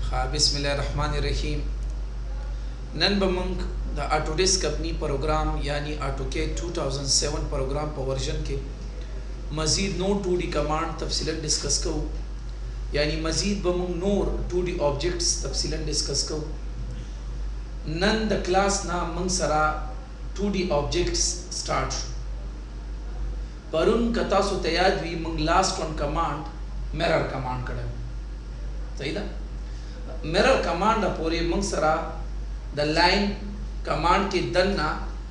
बिस्मिल्लाहिर्रहमानिर्रहीम। नन बमंग the Autodesk अपनी प्रोग्राम यानी ऑटोकैड 2007 प्रोग्राम पर वर्जन के मज़ीद नो 2D कमांड तफसीलन डिस्कस करूँ, यानी मज़ीद बमंग नोर 2D ऑब्जेक्ट्स तफसीलन डिस्कस करूँ। नन द क्लास ना मंग सरा 2D ऑब्जेक्ट्स स्टार्ट परुन कता सो तैयार हुई मंग last one command mirror command करें। सही था? मिरर कमांड पूरे मंग सरा द लाइन कमांड के दन्ना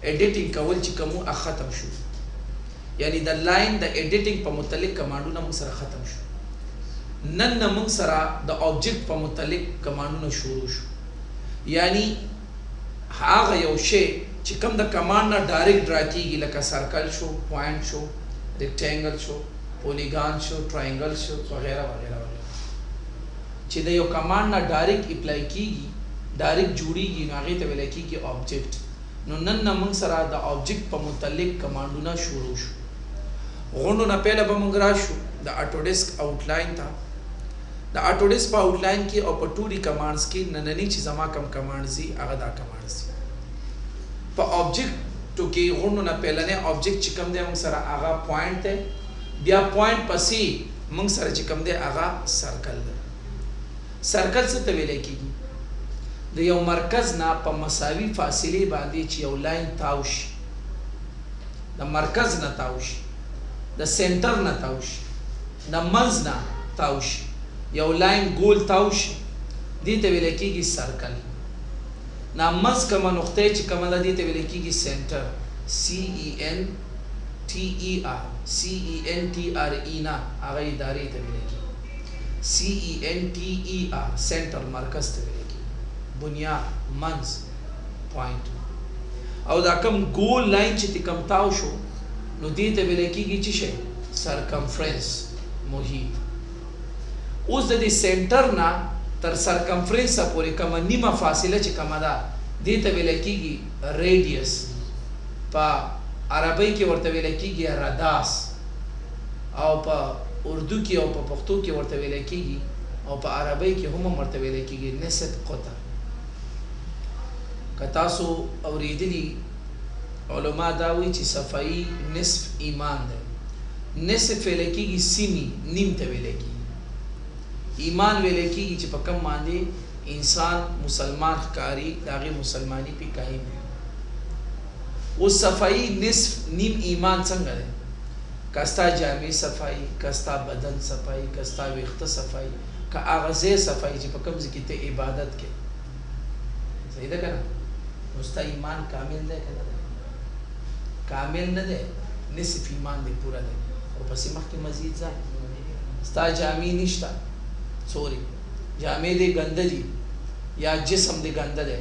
एडिटिंग कवल चिकमु ख़त्म शु, यानी द लाइन द एडिटिंग पर मुतलिक कमांडू ना मंग सरा ख़त्म शु। नन न मंग सरा द ऑब्जेक्ट पर मुतलिक कमांडू ना शुरू शु, यानी हाँ यो शे चिकम द कमांड ना डायरेक्ट ड्रा की लका circle show, point show, rectangle show, polygon show, triangle show वगैरह वगैरह वगैरह चिदा यो कमांड ना डायरेक्ट अप्लाई कीगी, डायरेक्ट जुड़ीगी नागे तवेले की ऑब्जेक्ट नो नन न मंग सरा द ऑब्जेक्ट पर मुतलिक कमांडू ना शुरू शु। गोंडो ना पहला बमंगरा शु द ऑटोडेस्क आउटलाइन था। द ऑटोडेस्क पर आउटलाइन की और पर 2D कमांड्स की नननी चीज़मा कम कमांड्स ही आगदा कमांड्स पर ऑब्जेक्ट तो के गोंडो ना पहला ने ऑब्जेक्ट चिकम दे मंग सरा आगा पॉइंट है, बिया पॉइंट पसी मंग सरा चिकम दे आगा सर्कल दे। सर्कल से तवेले कीगी द यो मरकज ना प मसावी फासिले बांधी ची यो लाइन ताउश, द मरकज ना ताउश, द सेंटर ना ताउश, द मंज ना ताउश, यो लाइन गोल ताउश दी तवेले कीगी सर्कल। ना मंज कमा नुक्ते ची कमला दी तवेले कीगी सेंटर, CENTER ना आगे दारी तवेले की CENTER सेंटर मरकज तवेले की बुनियाद मंज पॉइंट और दाकम गोल लाइन चिति कम ताउशो नो दी तवेले की चिशे सरकमफ्रेंस मुहित उस दी सेंटर ना तर सरकमफ्रेंस पूरे कम निमा फासिला ची कमदा दी तवेले की रेडियस पा अरबी के वर्तवेले की रदास और पा उर्दू की और पा पख्तो की वर्तवेले की और पा अरबी की हम वर्तवेले की निसत क़ता कतासो और इदली उलमा दावी ची सफाई निस्फ ईमान दे निस्फ वेले की सीमी नीम तवेले की ईमान वेले की ची पकम मांदे इंसान मुसलमान कारी दागे मुसलमानी पे कायम है। उस सफाई निस्फ नीम ईमान संग है कस्ता जामी सफाई, कस्ता बदन सफाई, कस्ता विख्त सफाई का आगज़े सफाई जी पकम ज़िकिते इबादत के सही दे करना उसका ईमान कामिल दे करना कामिल न दे निस्फ ईमान दे पूरा दे और पसी मख के मजीद जा स्ता जामी निश्ता सॉरी जामे दे गंदजी या जिस्म दे गंद दे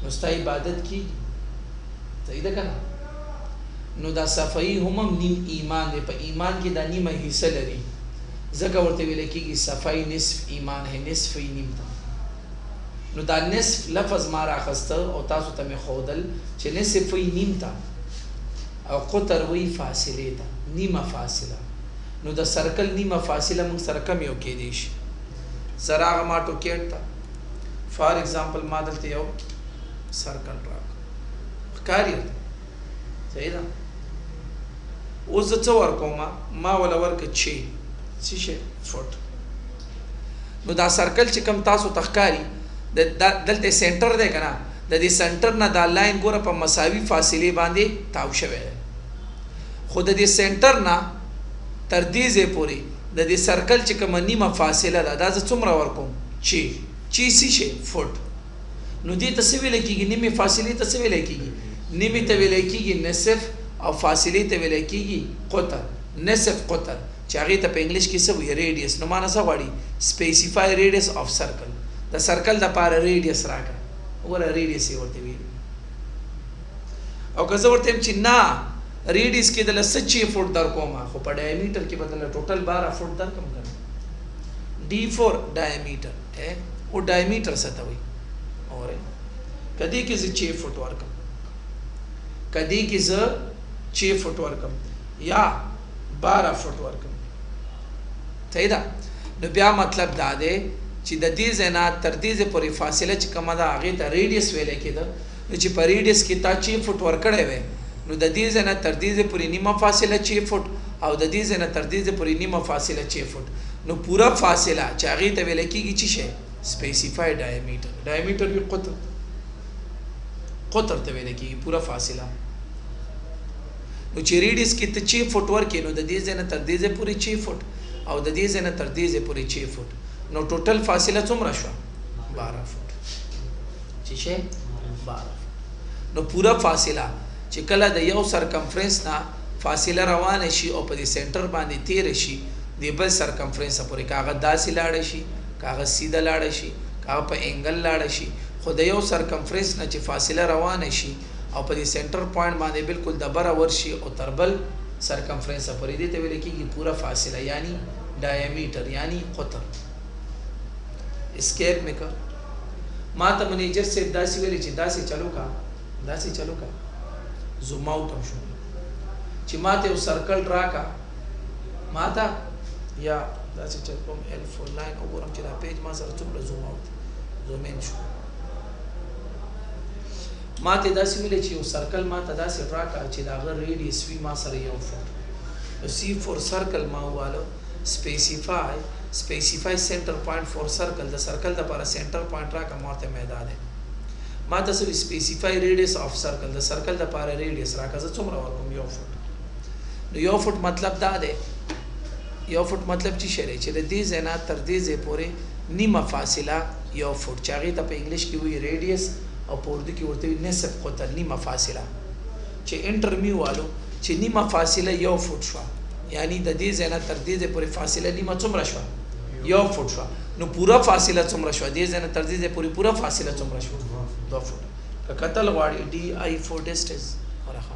उसका इबादत की सही दे करना नो दा सफाई हमम नीम ईमान दे पर ईमान की दा नीम हिस्सा लरी जका वर्ते वेले की सफाई निस्फ ईमान है निस्फ ही नीम था नो दा निस्फ लफ्ज़ मारा खस्ता और तासु तमे खोदल चे निस्फ ही नीम था और क़तर वही फासिले था नीमा फासिला नो दा सर्कल नीमा फासिला मंग सरकम यो के देश सराग माटो केट था फॉर एग्जांपल मादल ते यो सर्कल राक कार्य सही था उस चवर कोमा मा वाला वर्क छे सीशे फुट नो दा सर्कल चिकम तासो तखकारी दलते सेंटर दे कना द सेंटर ना दा लाइन गोरा पर मसावी फासिले बांधे ताउशवे खुद द सेंटर ना तरदीजे पूरी द सर्कल चिकम नीमा फासिला दा चुमरा वर्को ची सीशे फुट नो दी तस्वीर की निमी फासिले तस्वीर की निमी तवेले की नसफ और फासिले तवेले की क़तर नसफ क़तर चाहे तब इंग्लिश की सब रेडियस नो माना सा वाड़ी स्पेसिफाई रेडियस ऑफ सर्कल द सर्कल द पार रेडियस राका वो रेडियस ही वर्ते भी और कैसे वर्ते हम चिन्ना रेडियस के दल 6 फुट दर कोमा को पर डायमीटर के बदले टोटल 12 फुट दर कम कर D4 डायमीटर है वो डायमीटर से तवी और कदी के 6 फुट वर्कम कदी की 6 फुट वर्कम या 12 फुट वर्कम सही दा न ब्या मतलब दादे چې د دې ځای نه تر دې ځای پورې فاصله چې کومه ده هغې ته ریډیس ویلی کېده نو چې په ریډیس کې تا 6 فوټ ورکړی وی نو د دې ځای نه تر دې ځای پورې نیمه فاصله 6 فوټ او د دې ځای نه تر دې ځای پورې نیمه فاصله 6 فوټ نو پوره فاصله چې هغې ته ویلی کېږي څه شی سپیسیفای ډایمیټر ډایمیټر وي قطر ته ویلی کېږي پوره فاصله نو چې ریډیس کې ته 6 فوټ ورکې نو د دې ځای نه تر دې ځای پورې 6 فوټ او د دې ځای نه تر دې ځای پورې 6 فوټ نو ټوټل فاصله څومره شوه 12 فوټ چې شی 12 نو پوره فاصله چې کله د یو سرکمفرنس نه فاصله روانه شي او په دې سنټر باندې تیر شي د بل سرکمفرنس پورې کاغه داسې لاړ شي کاغه سیده لاړ شي کاغه په انګل لاړ شي خو د یو سرکمفرنس نه چې فاصله روانه شي او په دې سنټر پوینټ باندې بالکل د بره ورشي او تر بل سرکمفرنس پورې دې ته ویل کېږي پوره فاصله یعنی ډایمیټر یعنی قطر اسکیپ مې کړ ما ته منیجر صاحب داسې ویلي چې داسې چلو کا زوم آوټ هم شو چې ما ته یو سرکل راکا ما ته یا داسې چل کوم L4 لاین وګورم چې دا پیج ما سره څومره زوم آوټ زوم ان شو ما ته داسې ویلي چې یو سرکل ما ته داسې راکا چې دا غر ریډیس وي ما سره یو فوټ C4 سرکل ما والو specify center point for circle د سرکل د لپاره سنټر پوینټ راکا ماته میدان ده ما ته سوي specify radius of circle د سرکل د لپاره ریډیس راکا زه څومره ورکوم یو فوټ نو یو فوټ مطلب دا ده یو فوټ مطلب چې شری چې د دې ځای نه تر دې ځای پورې نیمه فاصله یو فوټ چې هغې ته په انګلیش کې وایي ریډیس او په اردو کې ورته وایي نصف قطر نیمه فاصله چې انټرمیو والو چې نیمه فاصله یو فوټ شوه یعنی د دې ځای نه تر دې ځای پورې فاصله نیمه څومره شوه یو فوټ شوه نو پوره فاصله څومره شوه دې ځای نه تر دې ځای پورې پوره فاصله څومره شوه 2 فوټ که کتل غواړي DI4 ډسټنس ورخه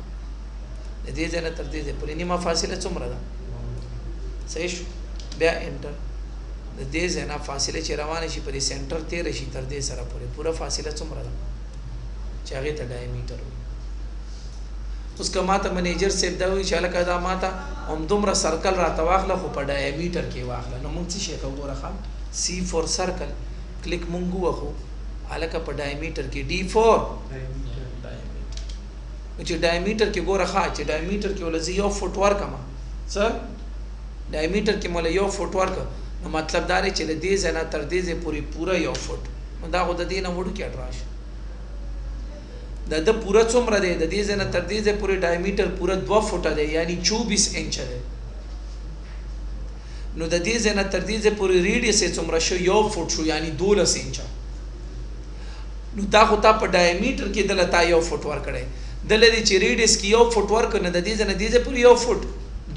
د دې ځای نه تر دې ځای پورې نیمه فاصله څومره ده صحیح شو بیا انټر د دې ځای نه فاصله چې روانه شي په دې سنټر تیر شي تر دې سره پورې پوره فاصله څومره ده چې هغې ته ډایمیټر وي اوس که ما ته منیجر صاحب دا وایي چې هلکه دا ما ته همدومره سرکل راته واخله خو په ډایمیټر کې واخله نو موږ څه شی کوو ګوره ښه C4 سرکل کلیک مونږ ووهو هلکه په ډایمیټر کې D4 چې ډایمیټر کې ګوره ښه چې ډایمیټر کې ولې زه یو فوټ ورکړم څه ډایمیټر کې مولا یو فوټ ورکړه نو مطلب دا دی چې له دې ځای نه تر دې ځای پورې پوره یو فوټ نو دا خو د دې نه وړوکی اډراش د پوره څومره دی د دې ځای نه تر دې ځای پورې ډایمیټر پوره 2 فوټه دی یعنی 24 انچه دی نو د دې ځای نه تر دې ځای پورې ریډیس یې څومره شو یو فوټ شو یعنی 12 انچه نو دا خو تا په ډایمیټر کې دله تا یو فوټ ورکړی دله دی چې ریډیس کې یو فوټ ورکړ نو د دې ځای نه دې ځای پورې یو فوټ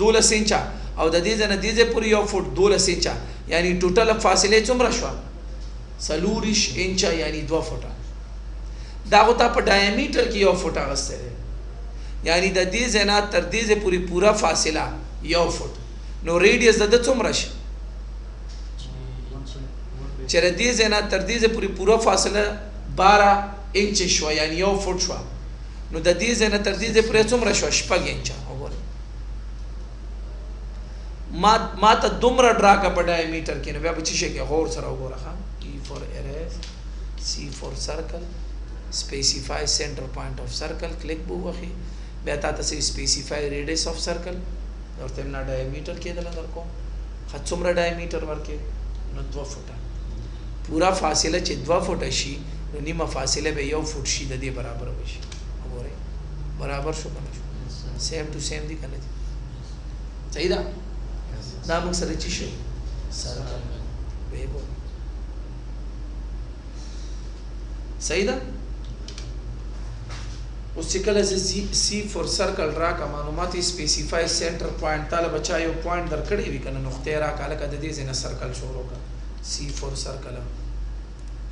12 انچه او د دې ځای نه دې ځای پورې یو فوټ 12 انچه یعنی ټوټل فاصله څومره شوه 40 انچه یعنی 2 فوټه دا خو تا په ډایمیټر کې یو فوټ اغستی دی یعنی د دې ځای نه تر دې ځای پورې پوره فاصله یو فوټ نو ریډیس د ده څومره شي چې د دې ځای نه تر دې ځای پورې پوره فاصله 12 انچه شوه یعنی یو فوټ شوه نو د دې ځای نه تر دې ځای پورې څومره شوه 6 انچه وګورئ ما ته دومره ډراکه په ډایمیټر کې نو بیا به څه شی کې غور سره وګوره ښه D4 erase C4 circle specify center point of circle click بو وخی بیا تا ته specify radius of circle ورته نه ډایمیټر کې دل در کوم خ څومره ډایمیټر ورکې نو 2 فوټه پورا فاصله چې 2 فوټه شي نو نیمه فاصله به 1 فوټ شي د دې برابر وشي وګورئ برابر شو کنه سیم ټو سیم دي کنه صحیح ده دا موږ سره چی شي سرکل ویبو صحیح ده اوس چې کله C4 سرکل راکا معلومات سپیسیفای سنټر پوینټ طالب بچا یو پوینټ درکړی وی کنه نقطه راکا لکه د دې ځنه سرکل شروع کا C4 سرکل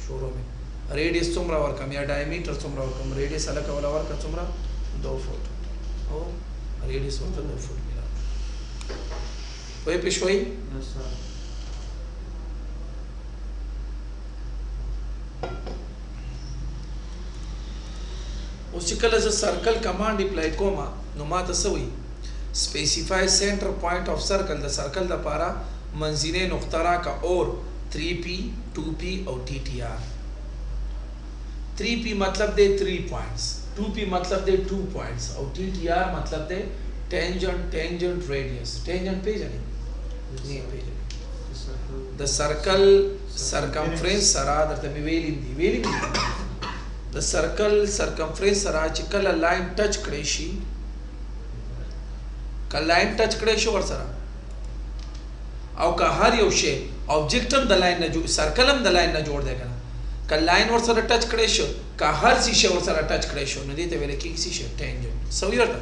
شروع می ریډیس څومره ورکم یا ډایمیټر څومره ورکم ریډیس الکه ولا ورکا څومره 2 فوټ او ریډیس ورته 2 فوټ ملا وای پښوی اوس چې کله زه سرکل کمانډ اپلای کوم نو ما ته سوي specify centre point of circle د circle د لپاره منځنۍ نقطه راکا اور 3p 2p और TTR 3p मतलब दे 3 points 2p मतलब दे 2 पॉइंट्स और TTR मतलब दे tangent radius tangent पे जाने नहीं पे जाने द सर्कल circumference सरा दरते में वेली द सर्कल circumference सरा चिकल लाइन टच करेशी का लाइन टच करेशो और सरा और का हर यो शे ऑब्जेक्टम द लाइन न जो सर्कलम द लाइन न जोड़ देगा का लाइन और सरा टच करेशो का हर शीशे और सरा टच करेशो न देते वेले की शीशे टेंजेंट सही होता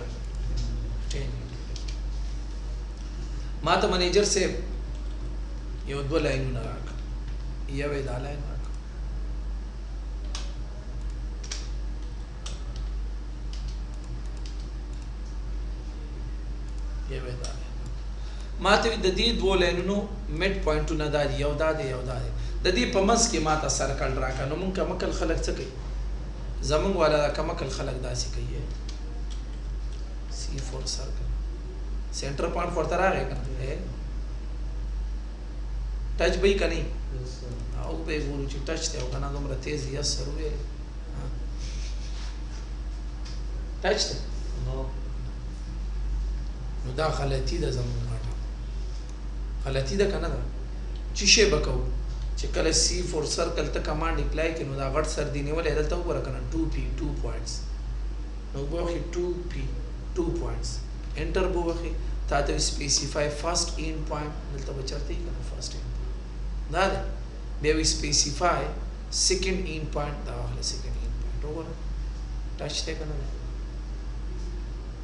टेंजेंट माता मैनेजर से ये दो लाइन न रख ये वे दा लाइन रख ये वे दा माते द दी दो लाइनों मिड पॉइंट न दा दी यवदा दे द दी पमस के माता सर्कल राका नो मुन का मकल खलक सके जमन वाला का मकल खलक दा सी कहिए C4 circle centre point for तरह है टच भाई का नहीं आओ बे गुरु ची टच ते होगा ना तुम तेज यस सरुवे टच ते नो दा गलती दा जमन गलती दा कना दा चिशे बकौ चिकल C4 सर्कल त कमांड अप्लाई के नो दा गट सर दी नेवल हेदल त ऊपर कना 2p 2 पॉइंट्स नो बो कि 2p 2 पॉइंट्स एंटर बो वखि ताते स्पेसिफाई फर्स्ट इन पॉइंट मिलता बचरते ही कना फर्स्ट इन दा बे वी स्पेसिफाई सेकंड इन पॉइंट दा वाला second end point over touch ते कना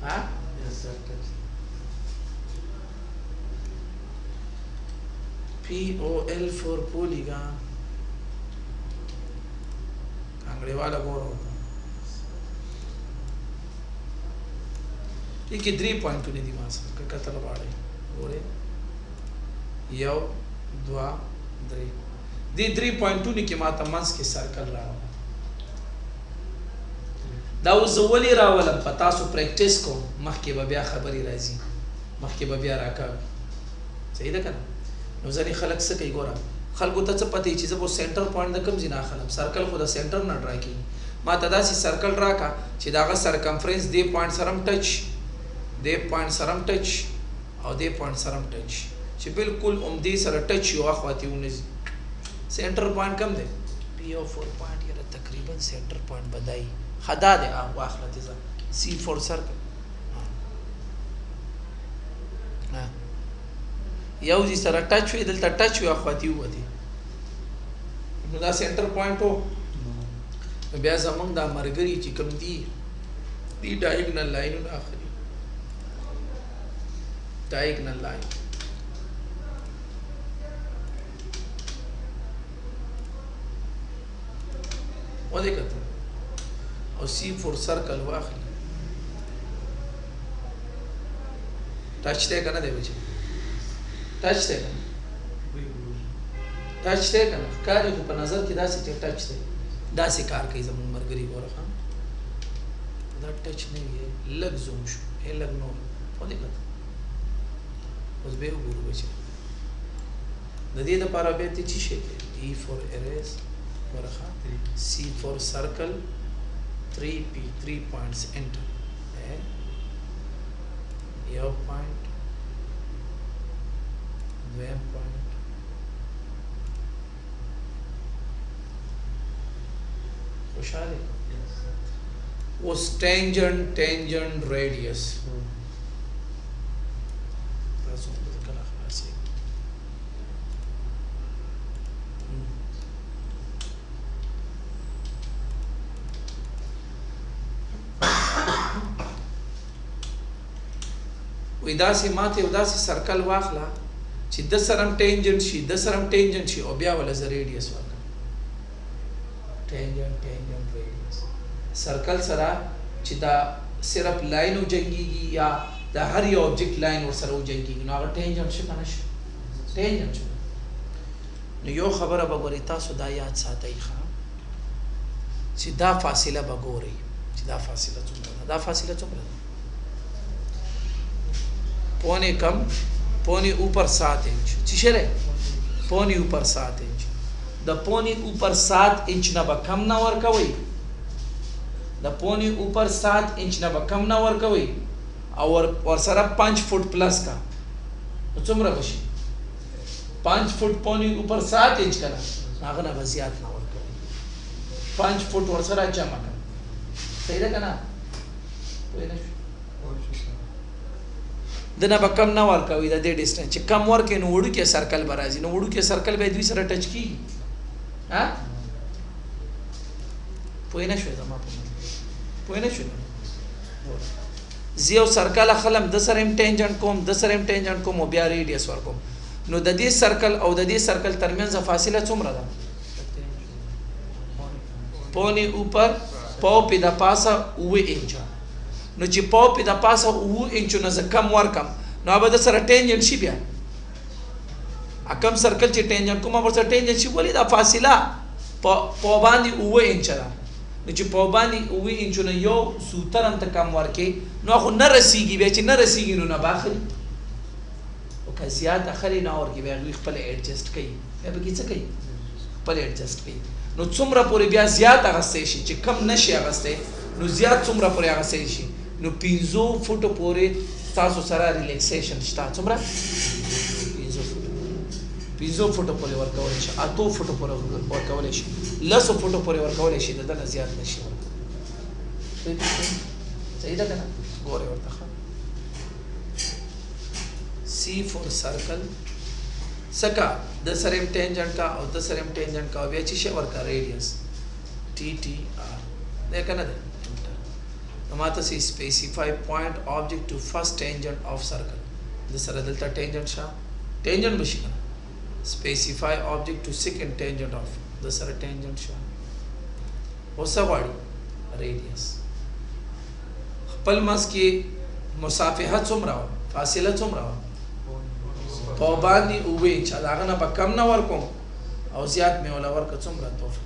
हां yes sir touch POL for polygon कांगड़े वाला गोर होता ये कितनी पॉइंट उन्हें दिमाग से क्या कतल बाड़े गोरे यो द्वा द्री दी 3 पॉइंट उन्हें के माता मंस के सर्कल रहा दाउ ज़वली रावला पता सो प्रैक्टिस को मख के बबिया खबरी राजी मख के बबिया राका सही था क्या नौज़री खलक से कई गोरा खलको तच पते चीज़ वो सेंटर पॉइंट द कम जिना खलम सर्कल खुदा सेंटर ना ड्रा की मा तदा सी सर्कल ड्रा का चिदागा सर्कमफ्रेंस दे पॉइंट सरम टच और दे पॉइंट सरम टच ची बिल्कुल उम्दी सर टच यो आखवाती उन्हें सेंटर पॉइंट कम दे PO4 पॉइंट यार तकरीबन सेंटर पॉइंट बदाई खदा दे आप आखलाती सा C4 सर्कल हाँ याउ जी सर टच हुई दिल टच हुआ ख्वाती हुआ थी नुदा सेंटर पॉइंट हो ब्याज अमंग दा मरगरी चिकम दी डायगोनल लाइन ना आखिरी डायगोनल लाइन वो देखते और C4 सर्कल हुआ आखिरी टच दे करना दे बच्चे टच थे करना कार्य को पर नजर की दासी टे टच थे दासी कार कई जमन मरगरी गोरा खान दा टच नहीं है लग जोश है लग नो वो देखत उस बे गुरु बचे नदी द पारा बेती चिशे E for erase गोरा Khan C for circle 3p 3 points enter है ये पॉइंट वेब पॉइंट खुशहाल है वो टेंजेंट रेडियस उदासी माते उदासी सर्कल वाखला ची दसरम टेंजेंट शी ओबिया वाला ज रेडियस वाला टेंजेंट रेडियस सर्कल सरा ची दा सिर्फ लाइन उजंगी या दा हर ये ऑब्जेक्ट लाइन और सरा उजंगी ना अगर टेंजेंट से कनश टेंजेंट न यो खबर अब गोरिता सुदा याद साथई खा सीधा फासिला बगोरी सीधा फासिला चुमरा पौने कम पौने ऊपर 7 इंच चिशरे پونی اوپر 7 इंच د پونی اوپر 7 इंच نه به کم نه ورکوي د پونی اوپر 7 इंच نه به کم نه ورکوي او ور سره 5 فٹ پلس کا نو څومره بشي 5 فٹ پونی اوپر 7 इंच کنه هغه نه زیات نه ورکوي 5 فٹ ور سره جمع کا صحیح ده کنه وای نه دنه به کم نه ورکوي د دې ډیسټنس چې کم ورکې نو وړو کې سرکل برازي نو وړو کې سرکل به دوی سره ټچ کی ها پوه نه شو زما پوه نه شو زیو سرکل خلم د سره ایم ټینجنټ کوم د سره ایم ټینجنټ کوم او بیا ریډیوس ورکوم نو د دې سرکل او د دې سرکل ترمنځ فاصله څومره ده پونی اوپر پاو په د پاسه 9 इंच نو چې پاو په د پاسه 9 इंच نه ز کم ورکم نو به د سره ټینجنټ شي بیا اکم سرکل چې ټینجنټ کوم ور سره ټینجنټ شي ولې د فاصله په باندې 9 इंच ده نو چې په باندې 9 इंच نه یو سوترم ته کم ورکې نو خو نه رسیږي بیا چې نه رسیږي نو نه باخلي او که زیات اخلي نه ورکې بیا دوی خپل ایڈجسټ کوي بیا به څه کوي خپل ایڈجسټ کوي نو څومره پورې بیا زیات اغستې شي چې کم نشي اغستې نو زیات څومره پورې اغستې شي نو 15 فوټو پورې تاسو سره ریلیکسیشن شته څومره 15 فوټو پورې ورکول شي 8 فوټو پورې ورکول شي 10 فوټو پورې ورکول شي دغه زیات نشي صحیح ده کنه ګوره ورته سی فور سرکل سکا د سره ټینجنټ کا او د سره ټینجنټ کا بیا چې شی ورکا ریډیوس ټی ټی آر ده کنه ده نو ماته سی سپیسیفای پوینټ آبجیکټ ټو فرست ټینجنټ اف سرکل د سره دلته ټینجنټ شا ټینجنټ بشي کنه specify object to second tangent of the sir tangent show وسه غواړي radius خپل مس کې مسافه څومره فاصله څومره په باندې او وې چې دا نه په کم نه ورکوم او زیات مې ولا ورک څومره توفه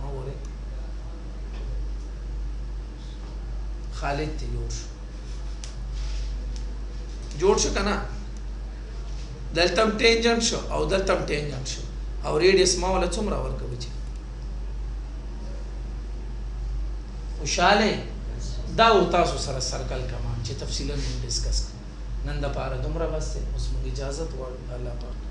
اوره خالد ته جوړ شو کنه دلته ټینجنټ شو او دلته ټینجنټ شو او ریډیوس ما ولا څومره ورکوي چې خوشاله دا او تاسو سره سرکل کما چې تفصیلا ډیسکس نن د پاره دومره بس اوس موږ اجازه غواړو الله پاک